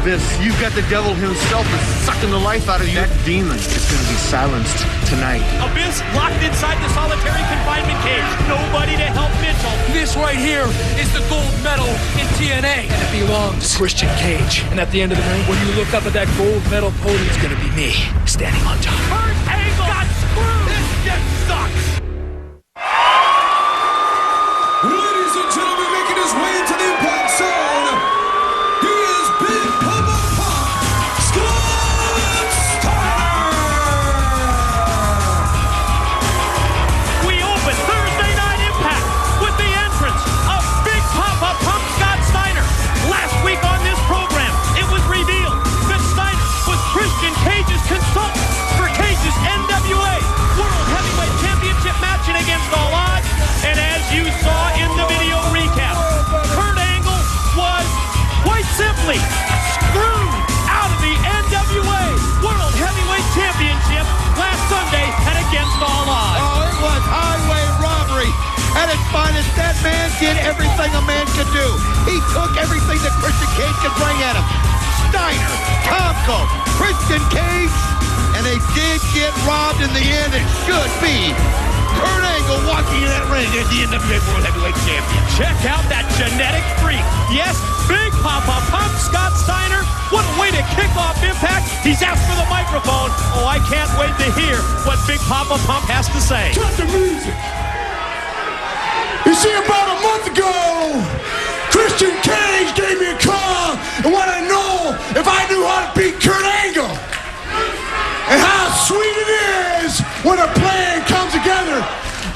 this. You've got the devil himself is sucking the life out of you. That demon is going to be silenced tonight. Abyss locked inside the solitary confinement cage. Nobody to help Mitchell. This right here is the gold medal in TNA, and it belongs to Christian Cage. And at the end of the night, when you look up at that gold medal podium, it's going to be me standing on top. Kurt Angle got screwed. This shit sucks. Ladies and gentlemen, making his way into the Impact Zone, he is Big Papa Pump, Scott Steiner! We open Thursday Night Impact with the entrance of Big Papa Pump Scott Steiner. Last week on this program, it was revealed that Steiner was Christian Cage's consultant for Cage's NWA World Heavyweight Championship match against All Odds. And as you saw in the video recap, Kurt Angle was quite simply screwed out of the NWA World Heavyweight Championship last Sunday at Against All Odds. Oh, it was highway robbery at its finest. That man did everything a man could do. He took everything that Christian Cage could bring at him. Steiner, Tomko, Christian Cage, and they did get robbed in the end. It should be Kurt Angle walking in that ring as the NWA World Heavyweight Champion. Check out that genetic freak. Yes, Big Papa Pump Scott Steiner. What a way to kick off Impact. He's asked for the microphone. Oh, I can't wait to hear what Big Papa Pump has to say. Cut the music! You see, about a month ago, Christian Cage gave me a call and wanted to know if I knew how to beat Kurt Angle. And how sweet it is when a plan comes together.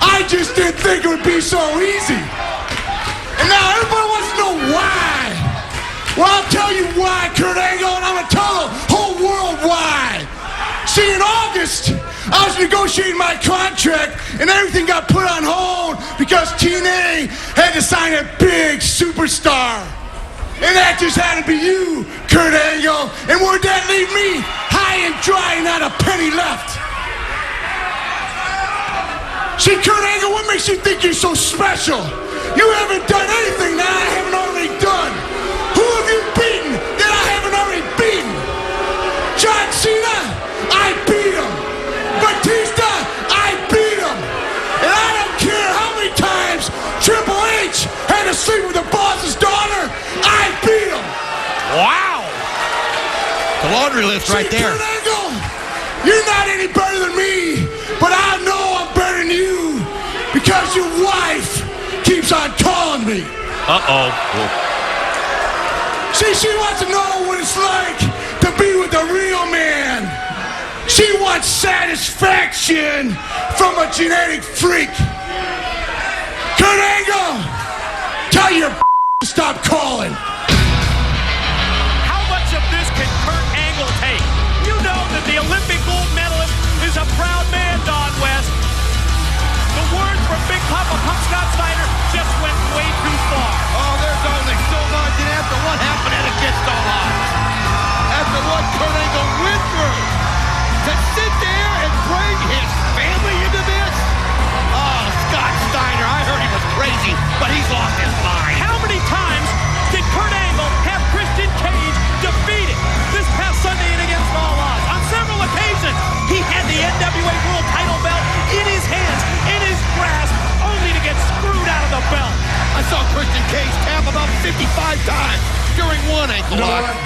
I just didn't think it would be so easy. And now everybody wants to know why. Well, I'll tell you why, Kurt Angle, and I'm going to tell the whole world why. See, in August, I was negotiating my contract, and everything got put on hold because TNA had to sign a big superstar. And that just had to be you, Kurt Angle. And where'd that leave me? High and dry, not a penny left. See, Kurt Angle, what makes you think you're so special? You haven't done anything that I haven't already done. Who have you beaten that I haven't already beaten? John Cena? I beat him. Batista? I beat him. And I don't care how many times Triple H had to sleep with the boss's daughter. I beat him. Wow. The laundry list right there. Kurt Angle, you're not any better than me, but I know I'm better than you because your wife keeps on calling me. Uh-oh. See, she wants to know what it's like to be with a real man. She wants satisfaction from a genetic freak. Kurt Angle, tell your to stop calling. How much of this can Kurt Angle take? You know that the Olympic gold medalist is a proud man, Don West. The words from Big Papa Pump Scott Steiner just went way too far. Oh, there's only so much, and after what happened at Against All Odds, after what Kurt Angle went through, to sit there and bring his family into this? Oh, Scott Steiner, I heard he was crazy, but he's lost his mind. How many times did Kurt Angle have Christian Cage defeated this past Sunday in Against All Odds? On several occasions, he had the NWA World title belt in his hands, in his grasp, only to get screwed out of the belt. I saw Christian Cage tap about 55 times during one ankle You know lock. what?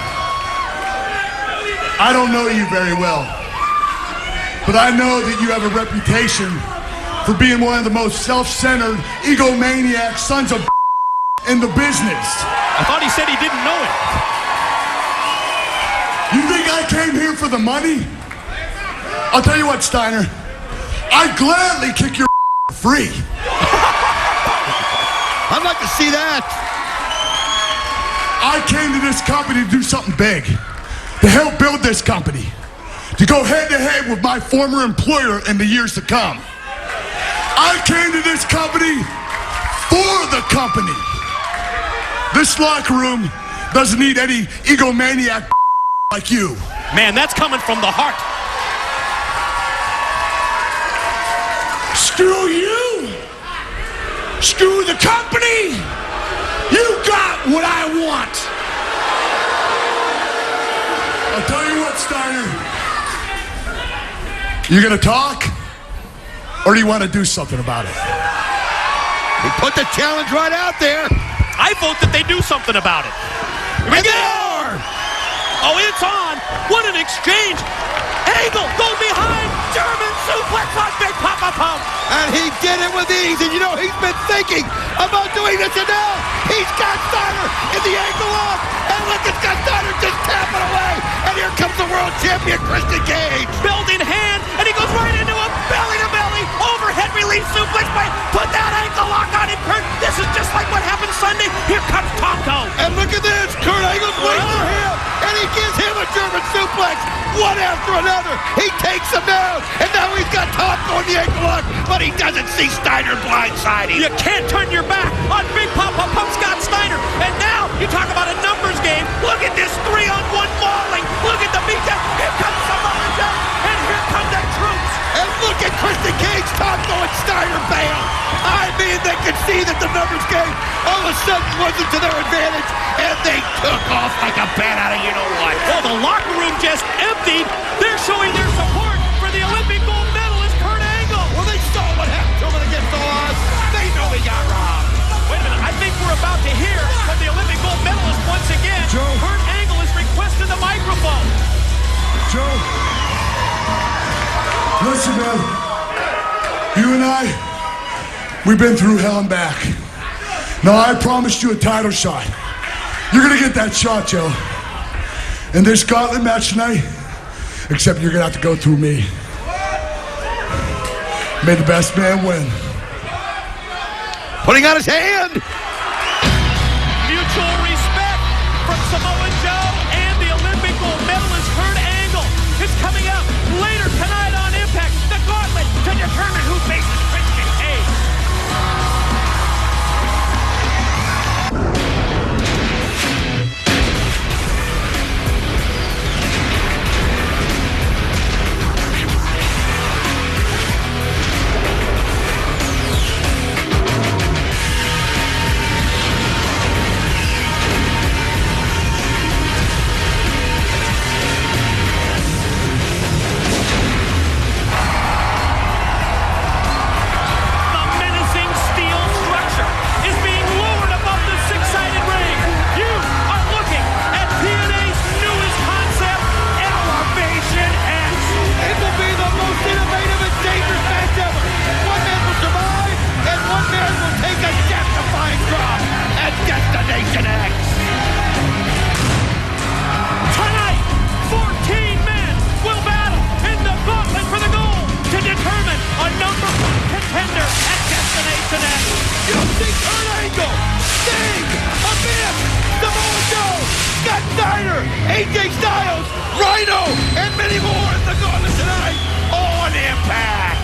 I don't know you very well, but I know that you have a reputation for being one of the most self-centered, egomaniac sons of in the business. I thought he said he didn't know it. You think I came here for the money? I'll tell you what, Steiner. I'd gladly kick your free. I'd like to see that. I came to this company to do something big, to help build this company, to go head-to-head with my former employer in the years to come. I came to this company for the company. This locker room doesn't need any egomaniac like you. Man, that's coming from the heart. Screw you. Screw the company. You got what I want. Steiner. You gonna talk? Or do you want to do something about it? He put the challenge right out there. I vote that they do something about it. Here we And go. they are. Oh, it's on. What an exchange. Angle goes behind. German suplex on Big Papa Pump. And he did it with ease. And you know, he's been thinking about doing this, and now he's got Steiner in the ankle lock. And look, it's got Steiner just tapping away. And here comes the world champion, Christian Cage. Belt in hand, and he goes right into a belly-to-belly overhead release suplex by put that ankle lock on him, Kurt. This is just like what happened Sunday. Here comes Tonko. And look at this. Kurt Angle's waiting for him. And he gives him a German suplex. One after another. He takes him down. And now he's got Tonko in the ankle lock. But he doesn't see Steiner blindsiding. You can't turn your back on Big Papa Pump Scott Steiner. And now you talk about a numbers game. Look at this 3-on-1 mauling. Look at the beatdown. Here comes Samoa Joe. And here come the troops. And look at Christian Cage, Tonko, and Steiner bail. I mean, they could see that the numbers game all of a sudden wasn't to their advantage, and they took off like a bat out of you-know-what. Well, the locker room just emptied. They're showing their support for the Olympic gold medalist, Kurt Angle. Well, they saw what happened to him against all odds. They know he got robbed. Wait a minute. I think we're about to hear from the Olympic gold medalist once again. Joe. Kurt Angle has requested the microphone. Joe, listen, man. You and I, we've been through hell and back. Now, I promised you a title shot. You're gonna get that shot, Joe. In this gauntlet match tonight, except you're gonna have to go through me. May the best man win. Putting out his hand. Mutual respect from Samoa Joe and the Olympic gold medalist Kurt Angle. It's coming up later tonight on Impact. The gauntlet to determine who faces Christian Cage. AJ Styles, Rhino, and many more at the Gauntlet tonight on Impact.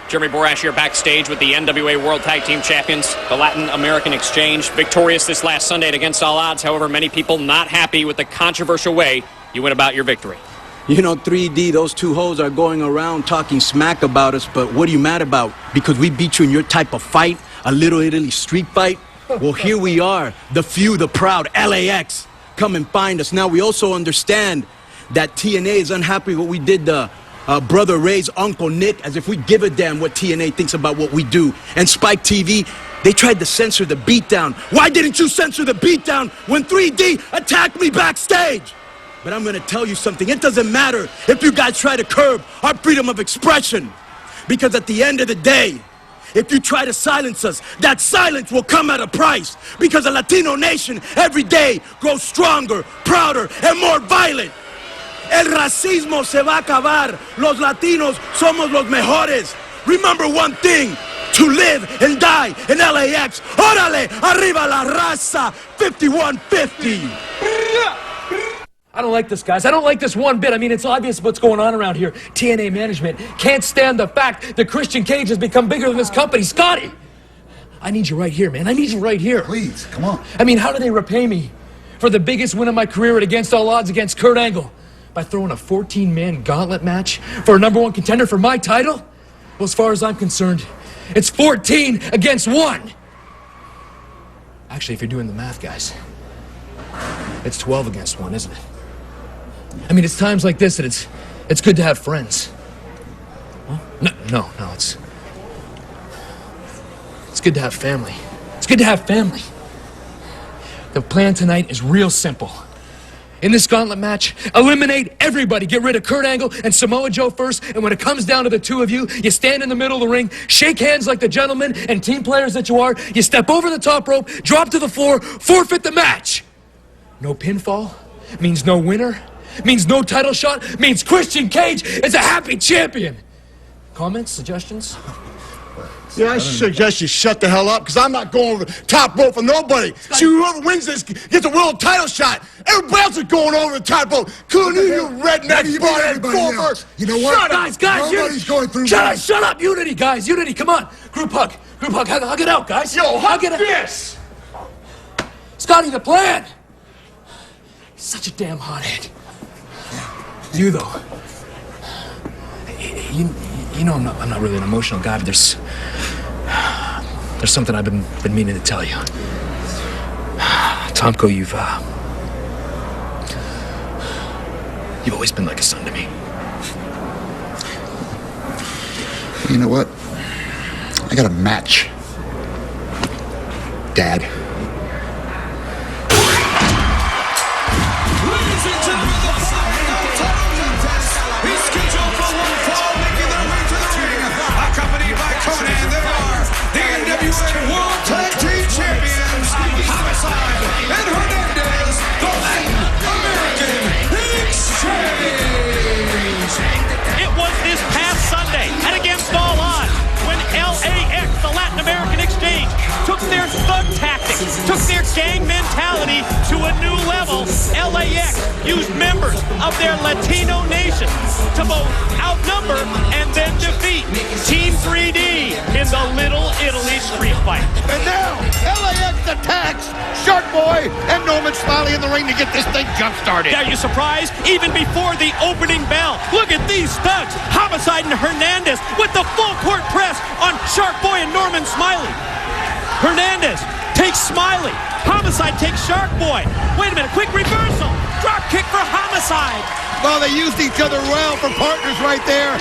Jeremy Borash here backstage with the NWA World Tag Team Champions, the Latin American Exchange, victorious this last Sunday at Against All Odds. However, many people not happy with the controversial way you went about your victory. You know, 3D, those two hoes are going around talking smack about us, but what are you mad about? Because we beat you in your type of fight, a Little Italy street fight? Well, here we are, the few, the proud, LAX. Come and find us. Now, we also understand that TNA is unhappy with what we did to Brother Ray's Uncle Nick, as if we give a damn what TNA thinks about what we do. And Spike TV, they tried to censor the beatdown. Why didn't you censor the beatdown when 3D attacked me backstage? But I'm gonna tell you something. It doesn't matter if you guys try to curb our freedom of expression. Because at the end of the day, if you try to silence us, that silence will come at a price. Because the Latino nation every day grows stronger, prouder, and more violent. El racismo se va a acabar. Los Latinos somos los mejores. Remember one thing. To live and die in LAX. Órale, arriba la raza. 5150. I don't like this, guys. I don't like this one bit. I mean, it's obvious what's going on around here. TNA management can't stand the fact that Christian Cage has become bigger than this company. Scotty, I need you right here, man. I need you right here. Please, come on. I mean, how do they repay me for the biggest win of my career at Against All Odds against Kurt Angle? By throwing a 14-man gauntlet match for a #1 contender for my title? Well, as far as I'm concerned, it's 14 against 1. Actually, if you're doing the math, guys, it's 12 against 1, isn't it? I mean, it's times like this that it's good to have friends. No, it's good to have family. It's good to have family. The plan tonight is real simple. In this gauntlet match, eliminate everybody. Get rid of Kurt Angle and Samoa Joe first, and when it comes down to the two of you, you stand in the middle of the ring, shake hands like the gentlemen and team players that you are, you step over the top rope, drop to the floor, forfeit the match. No pinfall means no winner, means no title shot, means Christian Cage is a happy champion. Comments, suggestions? Yeah, I suggest you shut the hell up, because I'm not going over the top rope for nobody. See, whoever wins this gets a world title shot. Everybody else is going over the top rope. Including you redneck butthead. You know what? Shut up. Guys, Nobody's going through shut up, Unity, guys. Unity, come on. Group hug, hug it out, guys. Yo, hug it out. this. Scotty, the plan. He's such a damn hothead. You, though. You know I'm not really an emotional guy, but there's something I've been meaning to tell you. Tomko, you've always been like a son to me. You know what? I got a match, Dad. Ladies and gentlemen, the final title contest is scheduled for one fall, making their way to the ring. Accompanied by Conan, they are the NWA World Tag Team Champions, Homicide and Hernandez, the Latin American Exchange. It was this past Sunday and against all odds when LAX, the Latin American Exchange, took their thug tactics, took their gang mentality to a new level. LAX used members of their Latino nation to both outnumber and then defeat Team 3D in the Little Italy street fight. And now, LAX attacks Shark Boy and Norman Smiley in the ring to get this thing jump-started. Are you surprised? Even before the opening bell, look at these thugs, Homicide and Hernandez with the full court press on Shark Boy and Norman Smiley. Hernandez takes Smiley. Homicide takes Shark Boy. Wait a minute, quick reversal. Drop kick for Homicide. Well, they used each other well for partners right there.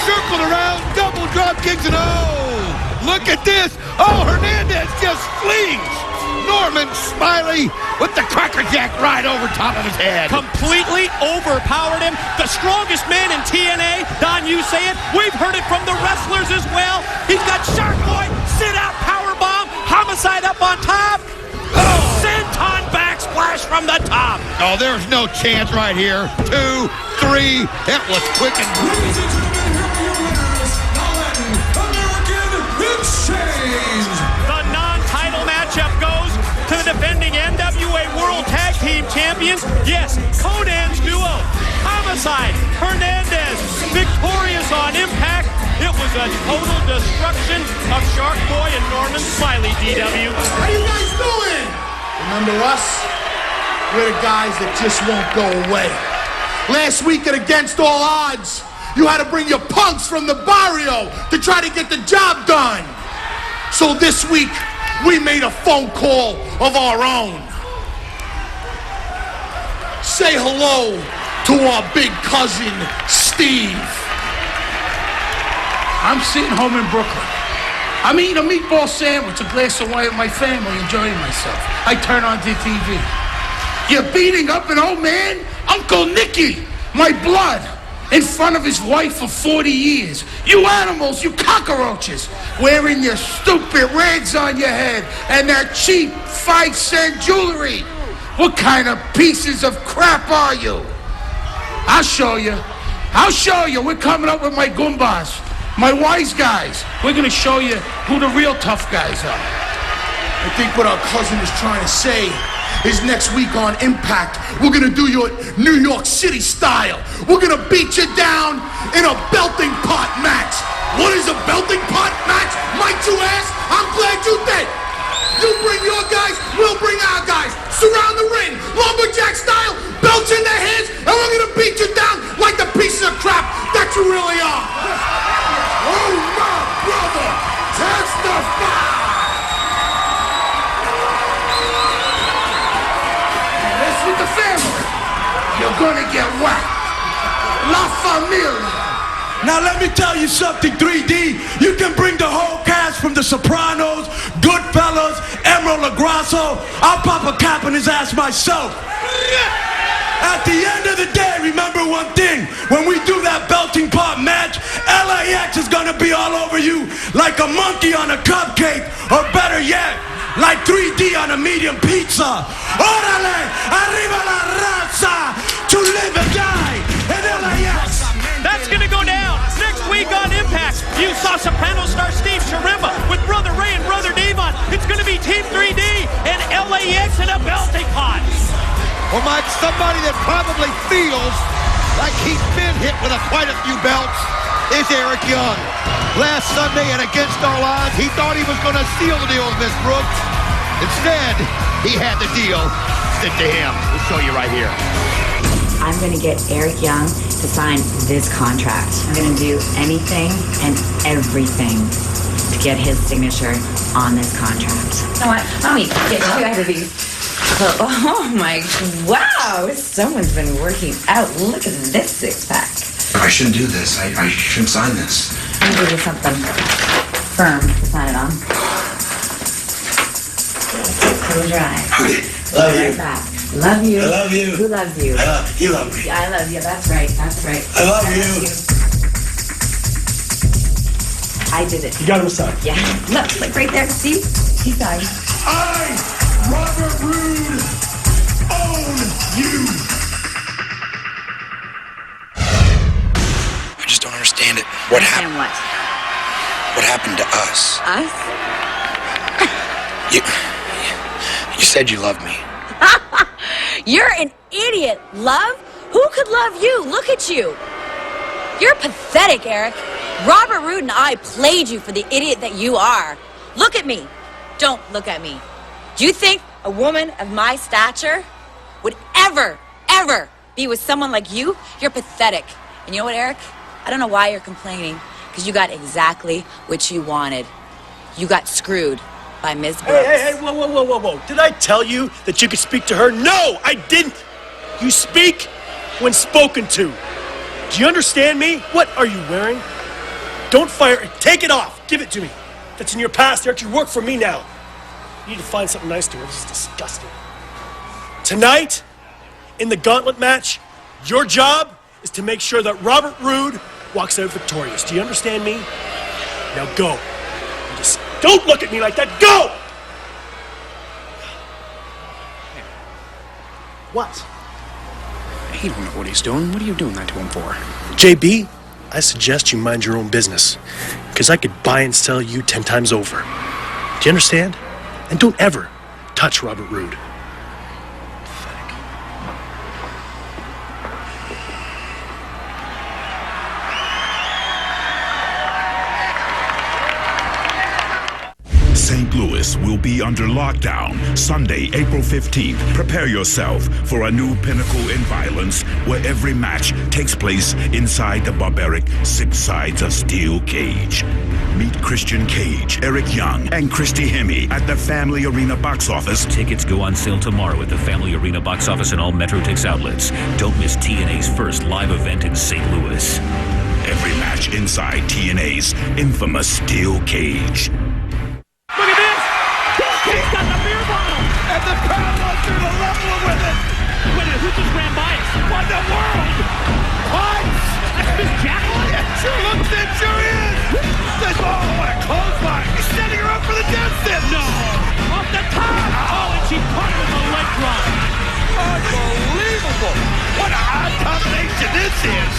Circled around, double drop kicks, and oh, look at this. Oh, Hernandez just flings Norman Smiley with the crackerjack right over top of his head. Completely overpowered him. The strongest man in TNA, Don, you say it. We've heard it from the wrestlers as well. He's got Shark Boy, sit out powerbomb, Homicide up on top. Oh, senton backsplash from the top. Oh, there's no chance right here. 2, 3, that was quick and Ladies and gentlemen, here are your winners, the Latin American Exchange. The non-title matchup goes to the defending NWA World Tag Team Champions. Yes, Conan's duo. Homicide, Hernandez, victorious on Impact. It was a total destruction of Shark Boy and Norman Smiley, DW. How you guys doing? Remember us? We're the guys that just won't go away. Last week at Against All Odds, you had to bring your punks from the barrio to try to get the job done. So this week, we made a phone call of our own. Say hello to our big cousin, Steve. I'm sitting home in Brooklyn. I'm eating a meatball sandwich, a glass of wine with my family, enjoying myself. I turn on the TV. You're beating up an old man? Uncle Nicky, my blood, in front of his wife for 40 years. You animals, you cockroaches, wearing your stupid reds on your head and that cheap 5-cent jewelry. What kind of pieces of crap are you? I'll show you. We're coming up with my Goombas. My wise guys. We're gonna show you who the real tough guys are. I think what our cousin is trying to say is next week on Impact, we're gonna do your New York City style. We're gonna beat you down in a belting pot match. What is a belting pot match? Might you ask? I'm glad you did. You bring your guys, we'll bring our guys. Surround the ring, lumberjack style, belts in their hands, and we're gonna beat you down like the pieces of crap that you really are. Oh, my brother, testify! That's with the family. you're gonna get whacked. La Familia. Now let me tell you something, 3D. You can bring the whole cast from The Sopranos, Goodfellas, Emerald LaGrasso. I'll pop a cap on his ass myself. At the end of the day, remember one thing. When we do that belting pot match, LAX is gonna be all over you like a monkey on a cupcake, or better yet, like 3D on a medium pizza. Orale, arriba la raza, to live and die in LAX. That's going to go down next week on Impact. You saw Soprano star Steve Chirimba with Brother Ray and Brother Devon. It's going to be Team 3D and LAX in a belting pot. Well, Mike, somebody that probably feels like he's been hit with quite a few belts is Eric Young. Last Sunday and against all odds, he thought he was going to seal the deal with Miss Brooks. Instead, he had the deal sent to him. We'll show you right here. I'm going to get Eric Young to sign this contract. I'm going to do anything and everything to get his signature on this contract. You know what? Let me get you out of these. Oh my, wow, someone's been working out. Look at this six-pack. I shouldn't do this. I shouldn't sign this. I'm going to give you something firm to sign it on. Close your eyes. Okay. Love you. Right back. Love you. I love you. Who loves you? You love me. I love you. That's right. That's right. I love you. I did it. You got him aside. Yeah. Look right there. See? He's dying. I, Robert Roode, own you. I just don't understand it. What happened? What? What happened to us? Us? You said you loved me. You're an idiot. Love? Who could love you? Look at you. You're pathetic, Eric. Robert Roode and I played you for the idiot that you are. Look at me. Don't look at me. Do you think a woman of my stature would ever be with someone like you? You're pathetic. And you know what, Eric? I don't know why you're complaining, because you got exactly what you wanted. You got screwed by Ms. Brooks. Hey, whoa. Did I tell you that you could speak to her? No, I didn't. You speak when spoken to. Do you understand me? What are you wearing? Don't fire it. Take it off. Give it to me. That's in your past, Eric. You work for me now. You need to find something nice to wear. This is disgusting. Tonight, in the gauntlet match, your job is to make sure that Robert Roode walks out victorious. Do you understand me? Now go. And just don't look at me like that. Go! What? He don't know what he's doing. What are you doing that to him for? JB, I suggest you mind your own business, because I could buy and sell you 10 times over. Do you understand? And don't ever touch Robert Roode. St. Louis will be under lockdown Sunday, April 15th. Prepare yourself for a new pinnacle in violence where every match takes place inside the barbaric 6 sides of steel cage. Meet Christian Cage, Eric Young, and Christy Hemme at the Family Arena box office. Tickets go on sale tomorrow at the Family Arena box office and all Metrotix outlets. Don't miss TNA's first live event in St. Louis. Every match inside TNA's infamous steel cage. Look at this! He's got the beer bottle! And the crowd wants her to level with it. Wait a minute, who just ran by us? What the world? What? That's Miss Jacqueline? It sure looks it, sure is. This, oh, what a clothesline. He's setting her up for the death step. No! Off the top! Oh, and she caught it with a leg drop. Unbelievable. What a odd combination this is.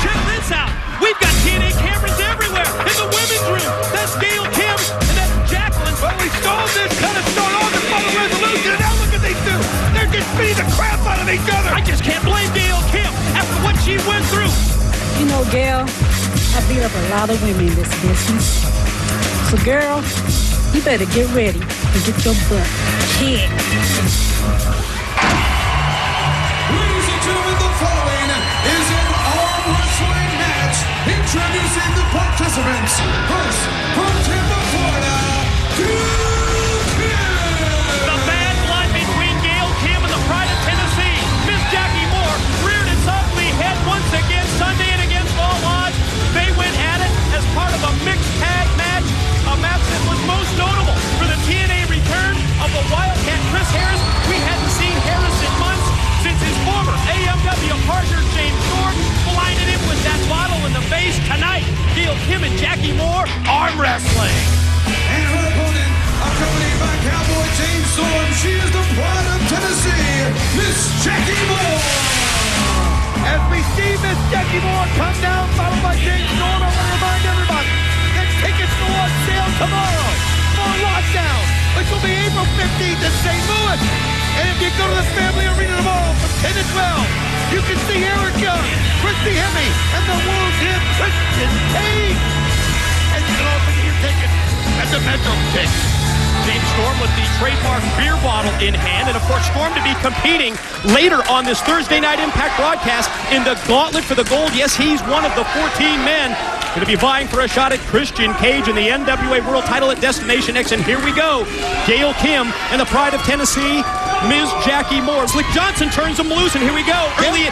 Check this out. We've got TNA cameras everywhere. In the women's room. That's Gail Kim and that's Jacqueline. Well, we stole this, kind of stole on the final resolution, and now look at these two. They're just beating the crap out of each other. I just can't blame Gail Kim after what she went through. You know, Gail, I beat up a lot of women in this business. So, girl, you better get ready and get your butt kicked. Ladies and gentlemen, the following is an arm wrestling match. Introducing the participants. First, from Tampa, Florida, Gail Kim. The bad blood between Gail Kim and the Pride of Tennessee. Miss Jackie Moore Miss Jackie Moore. As we see Miss Jackie Moore come down, followed by James Storm, I want to remind everybody that tickets go on sale tomorrow for Lockdown, which will be April 15th in St. Louis. And if you go to the Family Arena tomorrow from 10 to 12, you can see Eric Young, Christy Hemme, and the world champ Christian Cage. And you can also get your tickets at the Metro Picks. James Storm with the trademark beer bottle in hand, and of course Storm to be competing later on this Thursday Night Impact broadcast in the Gauntlet for the Gold. Yes, he's one of the 14 men going to be vying for a shot at Christian Cage in the NWA World Title at Destination X. And here we go, Gail Kim and the Pride of Tennessee, Ms. Jackie Moore. Slick Johnson turns them loose, and here we go. Early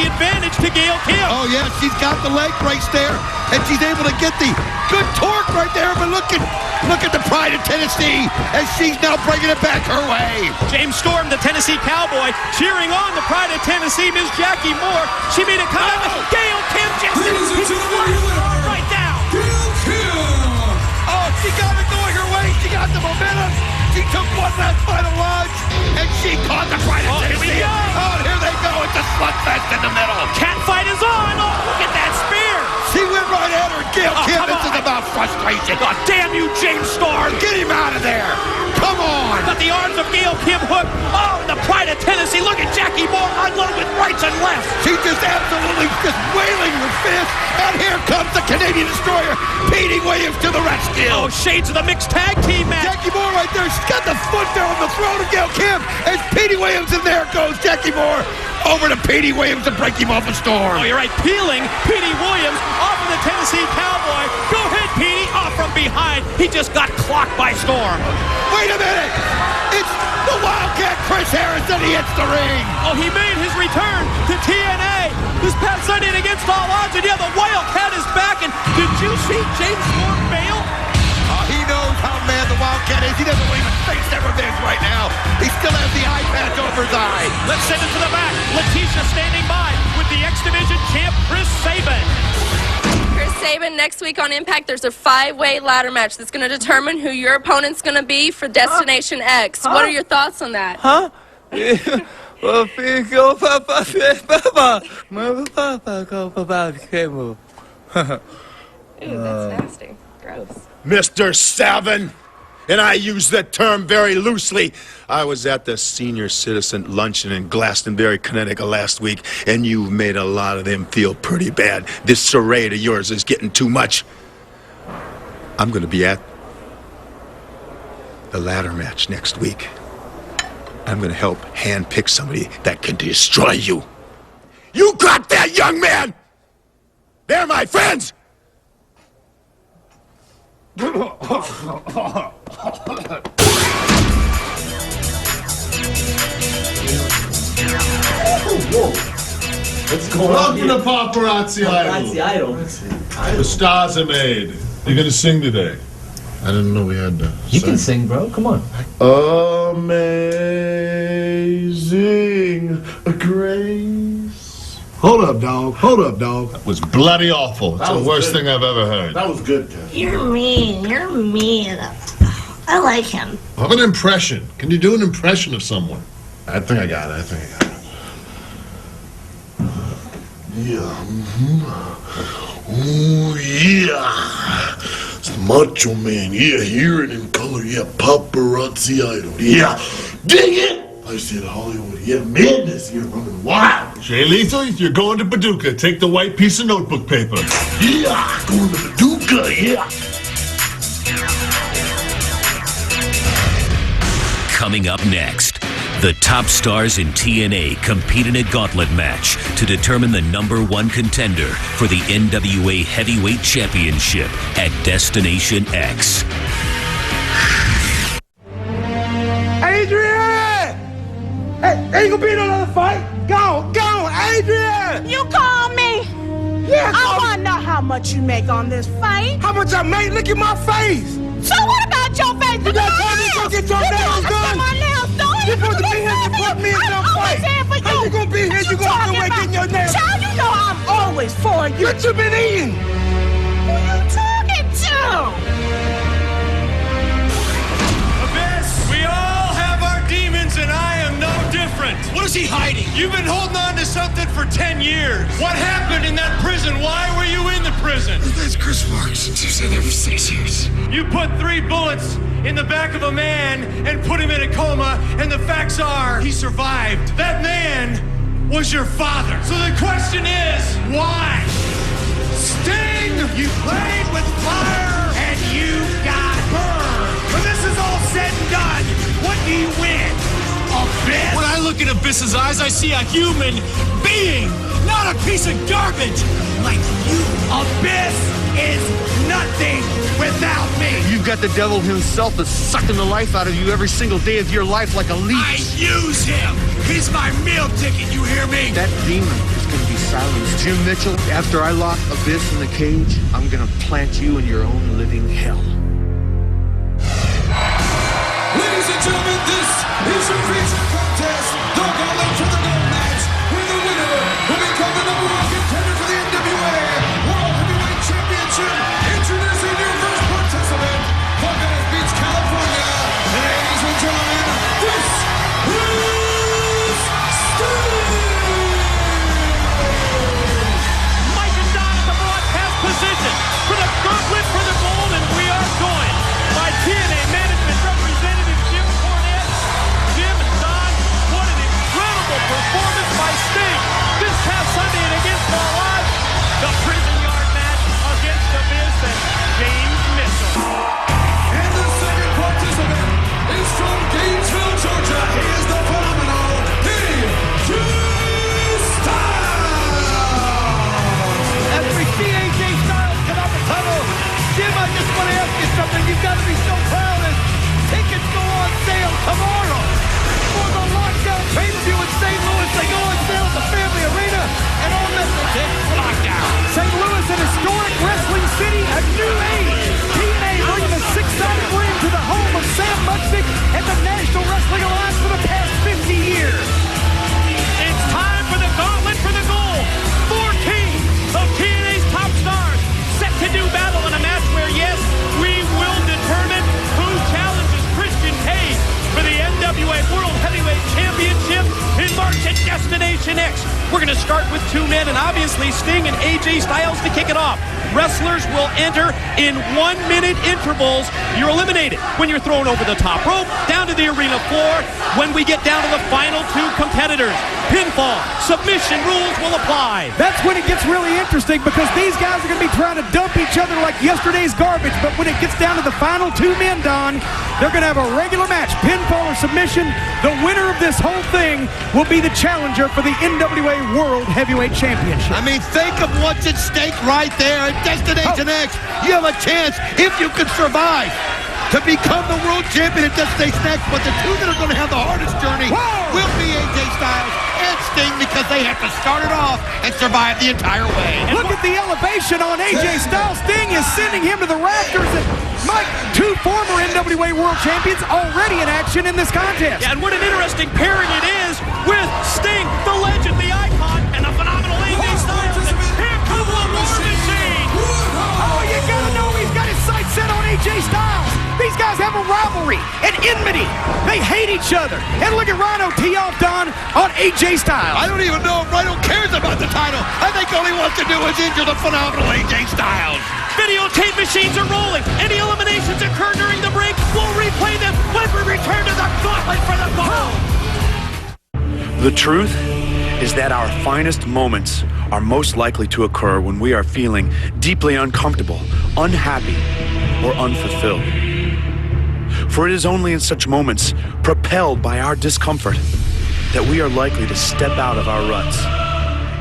advantage to Gail Kim. Oh yeah, she's got the leg breaks there, and she's able to get the good torque right there. But look at the Pride of Tennessee as she's now bringing it back her way. James Storm, the Tennessee Cowboy, cheering on the Pride of Tennessee, Ms. Jackie Moore. She made a comeback. Gail Kim just right down. Gail Kim. Oh, she got it going her way. She got the momentum. She took one last final lunge, and she caught the Pride of Tennessee. Here we go. Oh, here they go. It's a slugfest in the middle. Cat fight is on. Oh, look at that spear. She went right at her. Gail Kim, this is about frustration. Oh, damn you, James Storm. Get him out of there. Come on. Got the arms of Gail Kim hooked. Oh, and the Pride of Tennessee. Look at Jackie Moore unload with rights and lefts. She's just absolutely just wailing her fist. And here comes the Canadian Destroyer, Petey Williams to the rescue. Oh, shades of the mixed tag team match. Jackie Moore right there. She's got the foot there on the throat of Gail Kim. As Petey Williams, and there goes Jackie Moore over to Petey Williams to break him off a Storm. Oh, you're right. Peeling Petey Williams off of the Tennessee Cowboy. Go ahead, Petey. Off from behind. He just got clocked by Storm. Wait a minute. It's the Wildcat Chris Harrison. He hits the ring. Oh, he made his return to TNA this past Sunday against all odds. And yeah, the Wildcat is back. And did you see James Storm bail? He knows how mad the Wildcat is. He doesn't even face that revenge right now. He still has the eye patch over his eye. Let's send it to the back. Letitia standing by with the X Division champ, Chris Sabin. Chris Sabin, next week on Impact, there's a 5-way ladder match that's going to determine who your opponent's going to be for Destination X. What are your thoughts on that? Huh? Ew, that's nasty. Gross. Mr. Savin, and I use that term very loosely. I was at the senior citizen luncheon in Glastonbury, Connecticut last week, and you've made a lot of them feel pretty bad. This charade of yours is getting too much. I'm going to be at the ladder match next week. I'm going to help handpick somebody that can destroy you. You got that, young man? They're my friends! What's going on here? Welcome to Paparazzi Idol. The stars are made. You're gonna sing today. I didn't know we had to. You can sing, bro. Come on. Amazing grace. Hold up, dog. Hold up, dog. That was bloody awful. It's the worst thing I've ever heard. That was good, Kev. You're mean. You're mean. I like him. Have an impression. Can you do an impression of someone? I think I got it. Yeah. Ooh, yeah. It's the Macho Man. Yeah, hearing in color. Yeah, Paparazzi Idol. Yeah. Dig it! I said Hollywood. Yeah, madness. You're running wild. Jay Lethal, you're going to Paducah. Take the white piece of notebook paper. Yeah, going to Paducah. Yeah. Coming up next, the top stars in TNA compete in a gauntlet match to determine the #1 contender for the NWA Heavyweight Championship at Destination X. Adrian! Hey, ain't gonna be no other fight. Go, Adrian! You call me? Yeah, I wanna know how much you make on this fight. How much I make? Look at my face. So what about your face? You got time to go get your nails done? My nails done. You're supposed to be here to put me in some fight. How you gonna be here? You gonna go away getting your nails? Child, you know I'm always for you. What you been eating? Who you talking to? Abyss, we all have our demons, and I am no different. What a was he hiding? You've been holding on to something for 10 years. What happened in that prison? Why were you in the prison? That's Chris Marks. You said there for 6 years. You put 3 bullets in the back of a man and put him in a coma, and the facts are he survived. That man was your father. So the question is, why? Sting, you played with fire and you got burned. When this is all said and done, what do you win? Abyss? When I look in Abyss's eyes, I see a human being, not a piece of garbage like you. Abyss is nothing without me. You've got the devil himself that's sucking the life out of you every single day of your life like a leech. I use him. He's my meal ticket, you hear me? That demon is going to be silenced. Jim Mitchell, after I lock Abyss in the cage, I'm going to plant you in your own living hell. Ladies and gentlemen, this is your feature contest. The Gauntlet for the Gold match, where the winner will become the #1 contender for the NWA World Heavyweight Championship. Introducing your first participant from Venice Beach, California. Ladies and gentlemen, this is Sting! Mike and Don at the broadcast position for the Gauntlet for the Gold, and we are joined by TNA Management Representative Jim Cornette. Jim and Don, what an incredible performance by Sting this past Sunday and against all odds. The prison yard match against Abyss and James Mitchell. And the second participant is from Gainesville, Georgia. He is the phenomenal AJ Styles. As we see AJ Styles come out the tunnel, Jim, I just want to ask you something. You've got to be so proud as tickets go on sale tomorrow for the Lockdown pay-per-view in St. Louis. They go on sale at the Family Arena and all messages. Lockdown. St. Louis, an historic wrestling city, a new age. TNA bringing a 6-sided ring to the home of Sam Muchnick and the National Wrestling Alliance for the past 50 years. It's time for the Gauntlet for the Gold. 14 of TNA's top stars set to do battle in a match where, yes, we will determine who challenges Christian Cage for the NWA World Heavyweight Championship in March at Destination X. We're going to start with 2 men, and obviously Sting and AJ Styles to kick it off. Wrestlers will enter in 1-minute intervals. You're eliminated when you're thrown over the top rope, down to the arena floor. When we get down to the final 2 competitors, pinfall, submission rules will apply. That's when it gets really interesting because these guys are going to be trying to dump each other like yesterday's garbage. But when it gets down to the final 2 men, Don, they're going to have a regular match, pinfall or submission. The winner of this whole thing will be the challenger for the NWA World Heavyweight Championship. I mean, think of what's at stake right there at Destination X. You have a chance, if you can survive, to become the world champion at Destination X. But the 2 that are going to have the hardest journey will be AJ Styles and Sting because they have to start it off and survive the entire way. Look at the elevation on AJ Styles. Sting is sending him to the rafters. And Mike, 2 former NWA World Champions already in action in this contest. Yeah, and what an interesting pairing it is with Sting, the legend, the icon, and the phenomenal AJ Styles. And here comes the War Machine. Oh, you gotta know he's got his sights set on AJ Styles. These guys have a rivalry, an enmity. They hate each other. And look at Rhino tee off, Don, on AJ Styles. I don't even know if Rhino cares about the title. I think all he wants to do is injure the phenomenal AJ Styles. Videotape machines are rolling. Any eliminations occur during the break, we'll replay them when we return to the Gauntlet for the Gold. The truth is that our finest moments are most likely to occur when we are feeling deeply uncomfortable, unhappy, or unfulfilled. For it is only in such moments, propelled by our discomfort, that we are likely to step out of our ruts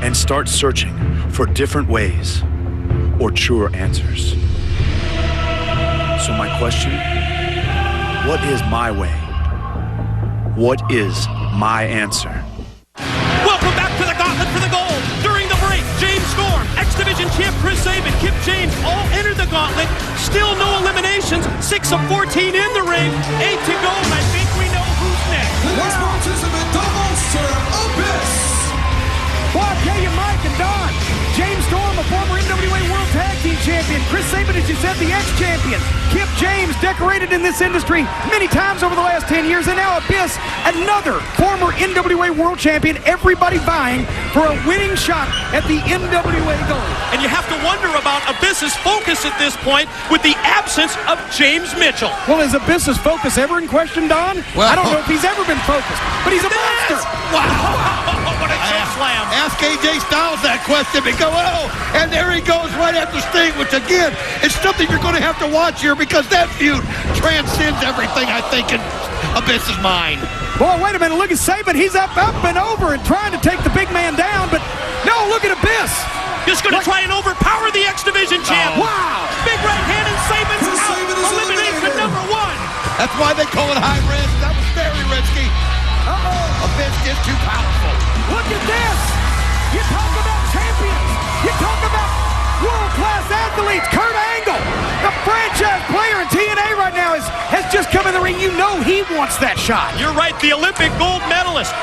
and start searching for different ways or truer answers. So my question, what is my way? What is my answer? Welcome back to the Gauntlet for the Gold. During the break, James Storm, X-Division champ Chris Sabin, Kip James all entered the Gauntlet. Still no eliminations. 6 of 14 in the ring. 8 to go, and I think we know who's next. The next participant, the monster, Abyss. Well, I'll tell you, Mike and Don, James Storm, a former NWA World Tag Team champion. Chris Sabin, as you said, the ex-champion. Kip James, decorated in this industry many times over the last 10 years. And now Abyss, another former NWA World Champion. Everybody vying for a winning shot at the NWA gold. And you have to wonder about Abyss's focus at this point with the absence of James Mitchell. Well, is Abyss's focus ever in question, Don? Well, I don't know if he's ever been focused, but he's a monster. Wow. What a choke slam. Ask AJ Styles that question and go, oh, and there he goes right after Sting, which again, is something you're going to have to watch here because that feud transcends everything, I think, in Abyss's mind. Boy, wait a minute. Look at Sabin. He's up and over and trying to take the big man down, but no, look at Abyss. Just going to try and overpower the X Division champ. Wow. Big right hand and Sabin's out. Elimination number 1. That's why they call it high risk. That was very risky. Abyss is too powerful. Look at this. You talk about champions. You talk about world-class athletes. Kurt Angle, the franchise player in TNA right now, has just come in the ring. You know he wants that shot. You're right. The Olympic gold medalist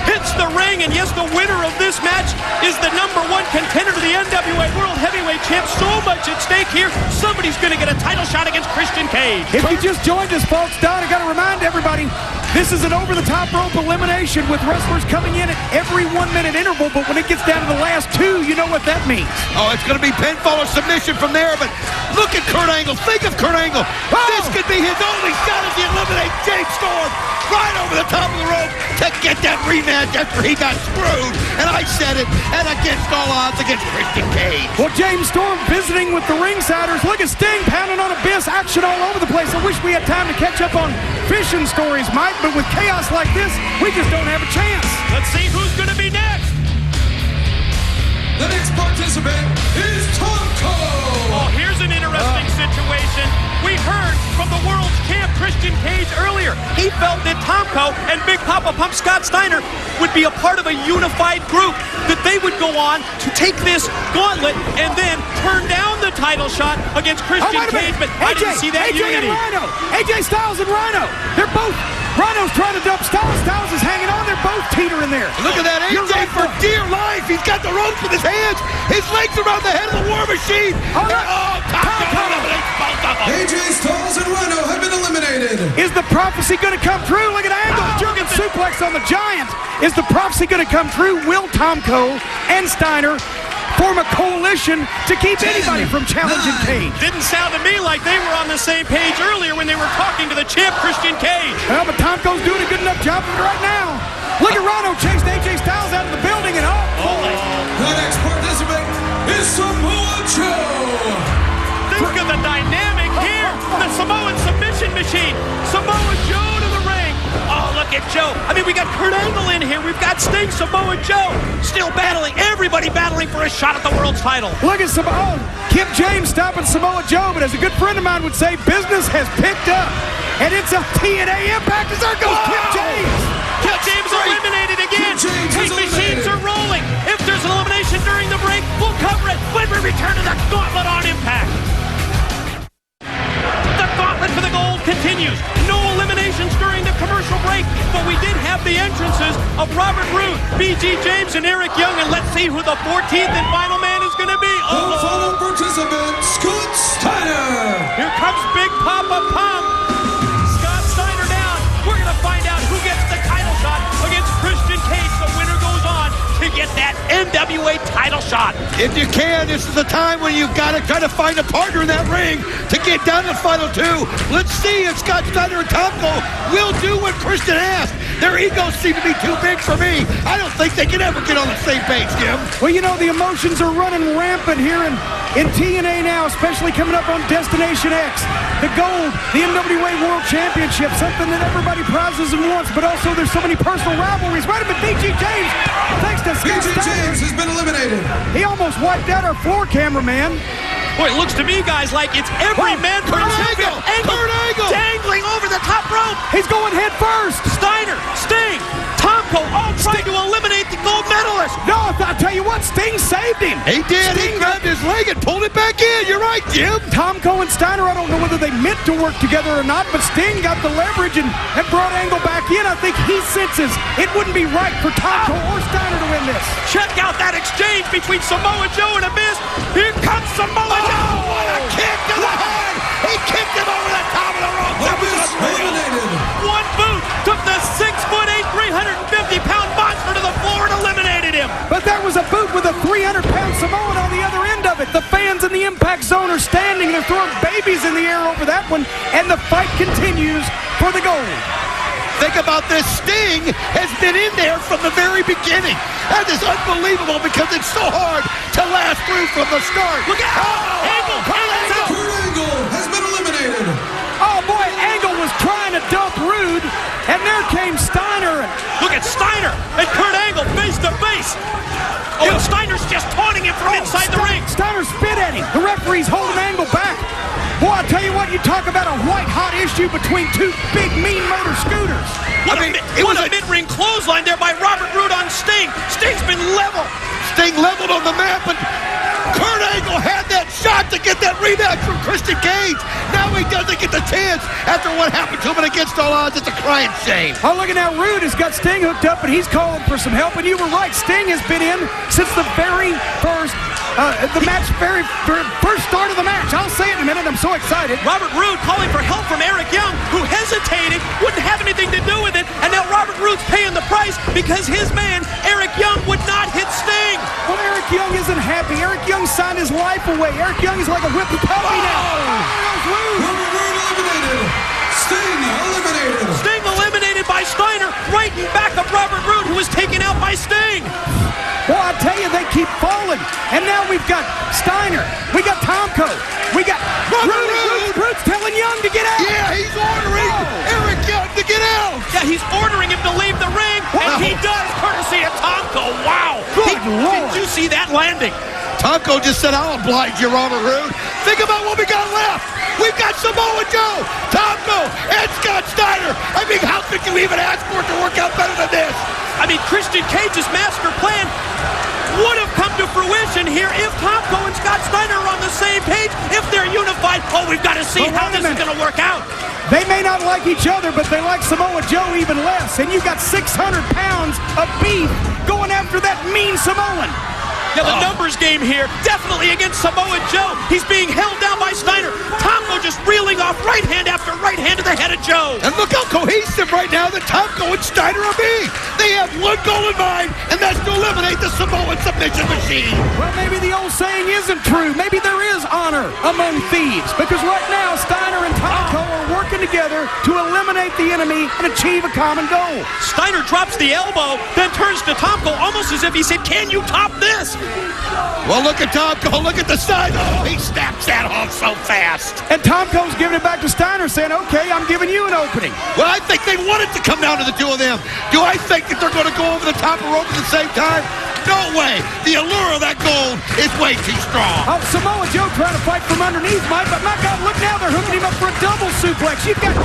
hits the ring, and yes, the winner of this match is the number 1 contender to the NWA World Heavyweight Champ. So much at stake here. Somebody's going to get a title shot against Christian Cage. If you just joined us, folks, Don, I got to remind everybody, this is an over-the-top rope elimination with wrestlers coming in at every 1-minute interval, but when it gets down to the last 2, you know what that means. Oh, it's going to be pinfall or submission from there, but look at Kurt Angle. Think of Kurt Angle. This could be his only shot as he eliminates James Storm right over the top of the rope to get that rematch after he got screwed. And I said it, and against all odds against Christian Cage. Well, James Storm visiting with the ringsiders. Look at Sting pounding on Abyss. Action all over the place. I wish we had time to catch up on fishing stories, Mike, but with chaos like this, we just don't have a chance. Let's see who's going to be next. The next participant is Tomko. Oh, here's an interesting situation. We heard from the world's champ, Christian Cage, earlier. He felt that Tomko and Big Papa Pump Scott Steiner would be a part of a unified group, that they would go on to take this gauntlet and then turn down the title shot against Christian Cage, but I didn't see that unity. And Rhino. AJ Styles and Rhino. They're both. Rhino's trying to dump Styles. Styles is hanging on. They're both teetering there. Look at that AJ for dear life. He's got the ropes with his hands. His legs around the head of the War Machine. Oh, AJ Styles and Rhino have been eliminated. Is the prophecy going to come true? Look at Angle. German suplex on the Giant. Is the prophecy going to come true? Will Tomko and Steiner form a coalition to keep anybody from challenging Cage? Didn't sound to me like they were on the same page earlier when they were talking to the champ, Christian Cage. Well, but Tomko's doing a good enough job of it right now. Look at Rhino chased AJ Styles out of the building, and the next participant is Samoa Joe. Think of the dynamic here. The Samoan submission machine. Samoa Joe to the ring. Oh, look at Joe. I mean, we got Kurt Angle in here. We've got Sting, Samoa Joe. Still battling. Everybody battling for a shot at the world's title. Look at Samoa. Kip James stopping Samoa Joe, but as a good friend of mine would say, business has picked up. And it's a TNA Impact as there goes Kip James. Kip James eliminated again. These machines are rolling. If there's an elimination during the break, we'll cover it when we return to the Gauntlet on Impact. The Gauntlet for the gold continues. No eliminations during the commercial break, but we did have the entrances of Robert Roode, BG James, and Eric Young, and let's see who the 14th and final man is going to be. The final participant, Scott Steiner. Here comes Big Papa Pump. Scott Steiner down. We're going to find out who gets the title shot against Christian Cage. The winner goes on to get that NWA title shot. If you can, this is the time when you've got to try to find a partner in that ring to get down to the final 2. Let's see if Scott Steiner and Tomko will do what Christian asked. Their egos seem to be too big for me. I don't think they can ever get on the same page, Jim. Well, you know, the emotions are running rampant here in TNA now, especially coming up on Destination X. The gold, the NWA World Championship, something that everybody prizes and wants, but also there's so many personal rivalries. Wait a minute, BG James, thanks to Scott BG Steiner. James has been eliminated. He almost wiped out our floor cameraman. Boy, it looks to me, guys, like it's every man for himself. Angle dangling over the top rope. He's going head first. Steiner, Sting, Tomko, all trying to eliminate the gold medalist. No, I'll tell you what, Sting saved him. He did. He grabbed his leg and pulled it back in. You're right, Jim. Tomko and Steiner, I don't know whether they meant to work together or not, but Sting got the leverage and brought Angle back in. I think he senses it wouldn't be right for Tomko or Steiner to win this. Check out that exchange between Samoa Joe and Abyss. Here comes Samoa Joe. What a kick to the head. He kicked him over the top of the rope. Abyss eliminated. One boot took the 6'8", 350-pound monster to the floor and eliminated him. But that was a boot with a 300-pound Samoan on the other end of it. The fans in the Impact Zone are standing. They're throwing babies in the air over that one, and the fight continues for the gold. Think about this. Sting has been in there from the very beginning. That is unbelievable because it's so hard to last through from the start. Look out! Angle! Kurt Angle has been eliminated. Oh, boy, Angle was trying to dump Rude, and there came Steiner. Look at Steiner and Kurt Angle face to face. Oh, and Steiner's just taunting him from inside the ring. Steiner spit at him. The referee's holding Angle back. Boy, I'll tell you what, you talk about a white-hot issue between two big, mean motor scooters. What a mid-ring clothesline there by Robert Roode on Sting. Sting's been leveled. Sting leveled on the map, but Kurt Angle had that shot to get that rematch from Christian Cage. Now he doesn't get the chance after what happened to him, and against all odds, it's a crying shame. Oh, look at now, Rude has got Sting hooked up, and he's calling for some help, and you were right. Sting has been in since the very first first start of the match. I'll say it in a minute. I'm so excited. Robert Roode calling for help from Eric Young, who hesitated, wouldn't have anything to do with it, and now Robert Roode's paying the price because his man, Eric Young, would not hit Sting. Well, Eric Young isn't happy. Eric Young signed his life away. Eric Young is like a whipped puppy now. Robert Roode eliminated. Sting eliminated. Sting eliminated by Steiner, right in back of Robert Roode, who was taken out by Sting. Boy, I tell you, they keep falling. And now we've got Steiner. We got Tomko. We got Roode's telling Young to get out. Yeah, he's ordering Eric Young to get out. Yeah, he's ordering him to leave the ring, and he does, courtesy of Tomko. Wow. Good Lord. Did you see that landing? Tomko just said, I'll oblige you, Robert Roode. Think about what we got left. We've got Samoa Joe, Tomko, and Scott Steiner. I mean, how could you even ask for it to work out better than this? I mean, Christian Cage's master plan would have come to fruition here if Tomko and Scott Steiner are on the same page, if they're unified. Oh, we've got to see how this is going to work out. They may not like each other, but they like Samoa Joe even less. And you got 600 pounds of beef going after that mean Samoan. Yeah, the numbers game here, definitely against Samoa Joe. He's being held down by Steiner. Tomko just reeling off right hand after right hand to the head of Joe. And look how cohesive right now that Tomko and Steiner are being. They have one goal in mind, and that's to eliminate the Samoan submission machine. Well, maybe the old saying isn't true. Maybe there is honor among thieves. Because right now, Steiner and Tomko are working together to eliminate the enemy and achieve a common goal. Steiner drops the elbow, then turns to Tomko almost as if he said, can you top this? Well, look at Tomko. Look at the side. Oh, he snaps that off so fast. And Tomko's giving it back to Steiner, saying, okay, I'm giving you an opening. Well, I think they want it to come down to the two of them. Do I think that they're going to go over the top of the rope at the same time? No way. The allure of that gold is way too strong. Oh, Samoa Joe trying to fight from underneath, Mike, but my God, look now, they're hooking him up for a double suplex. You've got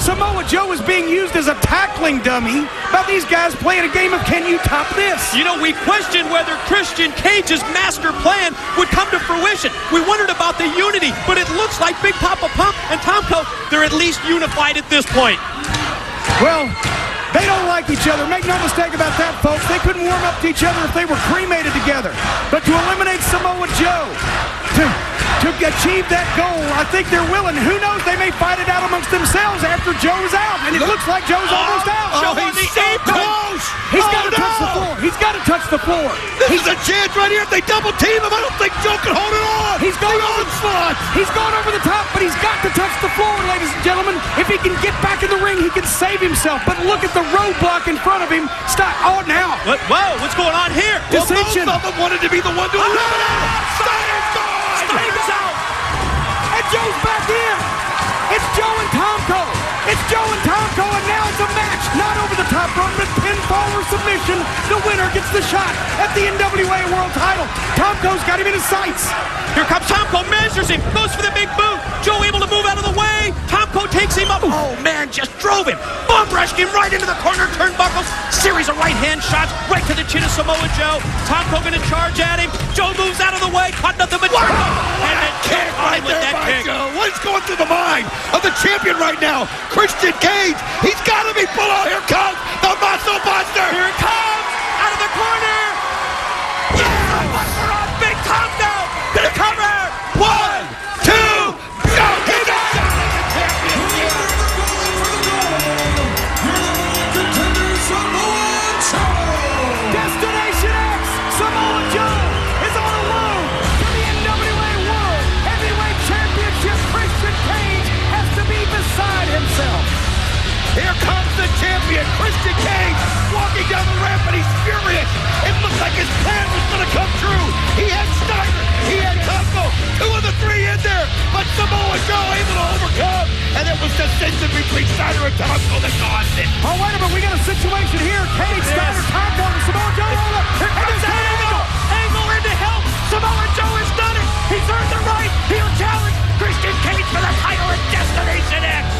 Samoa Joe is being used as a tackling dummy by these guys playing a game of can you top this? You know, we questioned whether Christian Cage's master plan would come to fruition. We wondered about the unity, but it looks like Big Papa Pump and Tomko, they're at least unified at this point. Well, they don't like each other. Make no mistake about that, folks. They couldn't warm up to each other if they were cremated together. But to eliminate Samoa Joe, to achieve that goal, I think they're willing. Who knows? They may fight it out amongst themselves after Joe's out. And it looks like Joe's almost out. Oh, he's so close. He's got to touch the floor. He's got to touch the floor. This is a chance right here. If they double team him, I don't think Joe can hold it on. He's gone over the top, but he's got to touch the floor, ladies and gentlemen. If he can get back in the ring, he can save himself. But look at the roadblock in front of him. Stop. Oh, now. Whoa, what's going on here? Well, both of them wanted to be the one to eliminate. Steiner's gone. Steiner's out. And Joe's back in. It's Joe and Tomko. It's Joe and Tomko, and now it's a match. Not over the top rope, but pinfall or submission. The winner gets the shot at the NWA World Title. Tomko's got him in his sights. Here comes Tomko, measures him, goes for the big boot. Joe able to move out of the way. Tomko Tomko takes him up. Oh, man, just drove him. Bomb rushed him right into the corner turnbuckles. Series of right-hand shots right to the chin of Samoa Joe. Tomko going to charge at him. Joe moves out of the way. Caught nothing but turnbuckle. And then kick right with that kick. What is going through the mind of the champion right now? Christian Cage. He's got to be pulled out. Here comes the Muscle Buster. Here it comes. Out of the corner. Yeah, Buster on Big Tomko. Gonna cover. 1, 2, go! He got Destination X, Samoa Joe is on a road to the NWA World Heavyweight Championship. Christian Cage has to be beside himself. Here comes the champion, Christian Cage, walking down the ramp, and he's furious. It looks like his plan was going to come true. He had Steiner, he had Tomko, 2 of the 3 in there, but Samoa Joe able to overcome, and it was decision between Steiner and Tomko that caused it. Oh, wait a minute, we got a situation here. Cage, Steiner, Tomko, and Samoa Joe. Here comes Angle. Angle in to help. Samoa Joe has done it. He's earned the right. He'll challenge Christian Cage for the title at Destination X.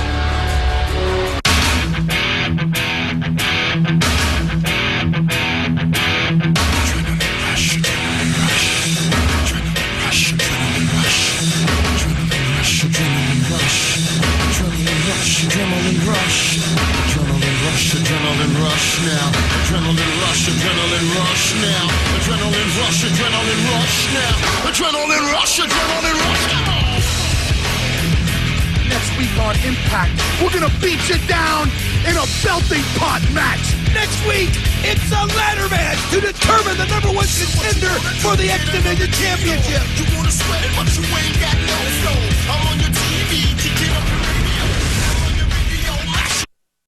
Adrenaline rush now. Adrenaline rush now. Adrenaline rush now. Adrenaline rush now. Next week on Impact, we're gonna beat you down in a belting pot match. Next week, it's a ladder match to determine the #1 contender for the X Division Championship. You wanna sweat it, but you ain't got no